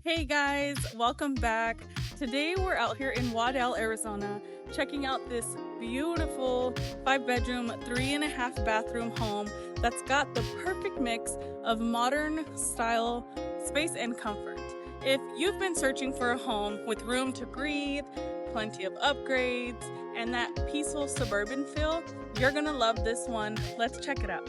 Hey guys, welcome back. Today we're out here in Waddell, Arizona, checking out this beautiful 5-bedroom, 3.5 bathroom home that's got the perfect mix of modern style, space, and comfort. If you've been searching for a home with room to breathe, plenty of upgrades, and that peaceful suburban feel, you're gonna love this one. Let's check it out.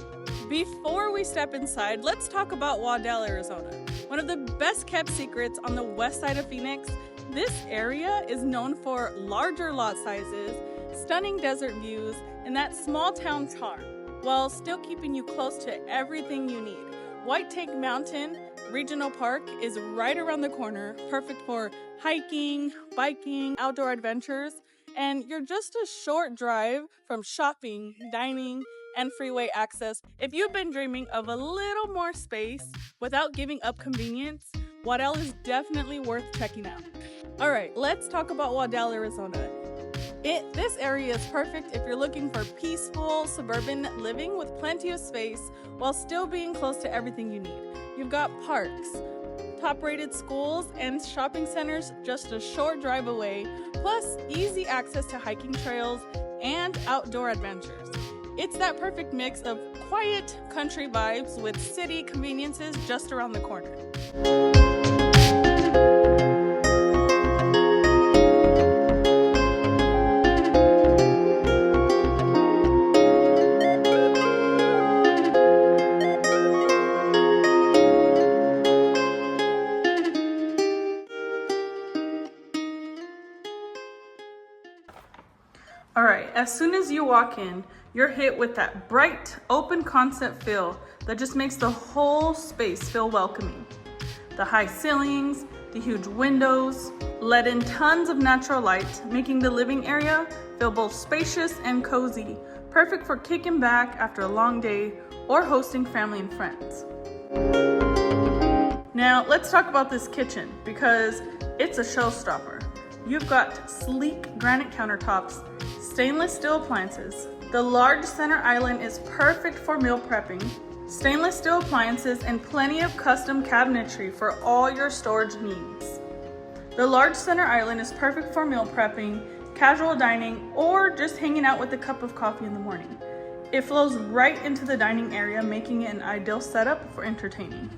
Before we step inside, let's talk about Waddell, Arizona. One of the best kept secrets on the west side of Phoenix, this area is known for larger lot sizes, stunning desert views, and that small town charm, while still keeping you close to everything you need. White Tank Mountain Regional Park is right around the corner, perfect for hiking, biking, outdoor adventures, and you're just a short drive from shopping, dining, and freeway access. If you've been dreaming of a little more space without giving up convenience, Waddell is definitely worth checking out. All right, let's talk about Waddell, Arizona. This area is perfect if you're looking for peaceful suburban living with plenty of space while still being close to everything you need. You've got parks, top-rated schools, and shopping centers just a short drive away, plus easy access to hiking trails and outdoor adventures. It's that perfect mix of quiet country vibes with city conveniences just around the corner. All right, as soon as you walk in, you're hit with that bright, open concept feel that just makes the whole space feel welcoming. The high ceilings, the huge windows, let in tons of natural light, making the living area feel both spacious and cozy, perfect for kicking back after a long day or hosting family and friends. Now, let's talk about this kitchen because it's a showstopper. You've got sleek granite countertops, stainless steel appliances. The large center island is perfect for meal prepping, stainless steel appliances, and plenty of custom cabinetry for all your storage needs. The large center island is perfect for meal prepping, casual dining, or just hanging out with a cup of coffee in the morning. It flows right into the dining area, making it an ideal setup for entertaining.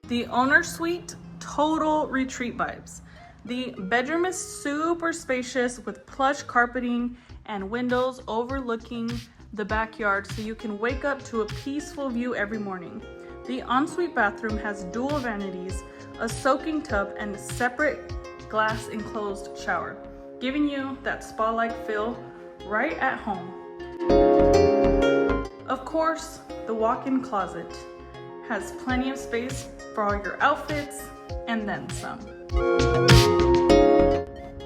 The owner suite, total retreat vibes. The bedroom is super spacious with plush carpeting and windows overlooking the backyard so you can wake up to a peaceful view every morning. The ensuite bathroom has dual vanities, a soaking tub, and a separate glass enclosed shower, giving you that spa-like feel right at home. Of course, the walk-in closet has plenty of space for all your outfits and then some.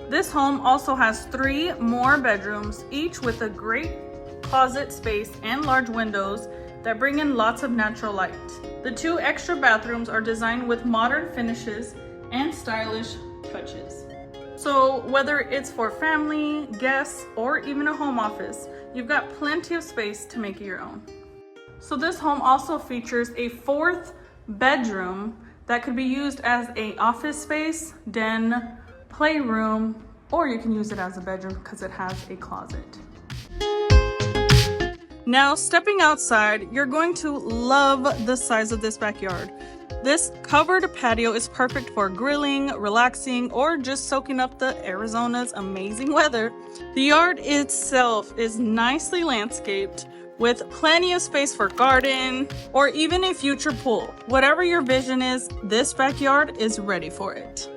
This home also has 3 more bedrooms, each with a great closet space and large windows that bring in lots of natural light. The 2 extra bathrooms are designed with modern finishes and stylish touches. So whether it's for family, guests, or even a home office, you've got plenty of space to make it your own. So this home also features a 4th bedroom that could be used as an office space, den, playroom, or you can use it as a bedroom because it has a closet. Now, stepping outside, you're going to love the size of this backyard. This covered patio is perfect for grilling, relaxing, or just soaking up the Arizona's amazing weather. The yard itself is nicely landscaped with plenty of space for garden or even a future pool. Whatever your vision is, this backyard is ready for it.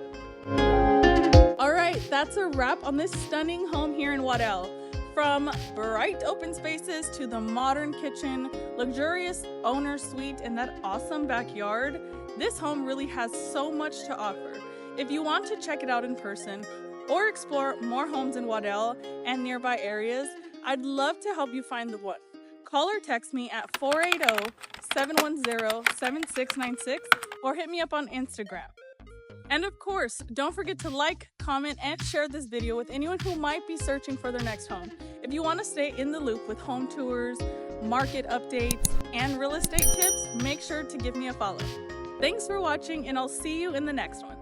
All right, that's a wrap on this stunning home here in Waddell. From bright open spaces to the modern kitchen, luxurious owner suite, and that awesome backyard, this home really has so much to offer. If you want to check it out in person or explore more homes in Waddell and nearby areas, I'd love to help you find the one. Call or text me at 480-710-7696 or hit me up on Instagram. And of course, don't forget to like, comment, and share this video with anyone who might be searching for their next home. If you want to stay in the loop with home tours, market updates, and real estate tips, make sure to give me a follow. Thanks for watching, and I'll see you in the next one.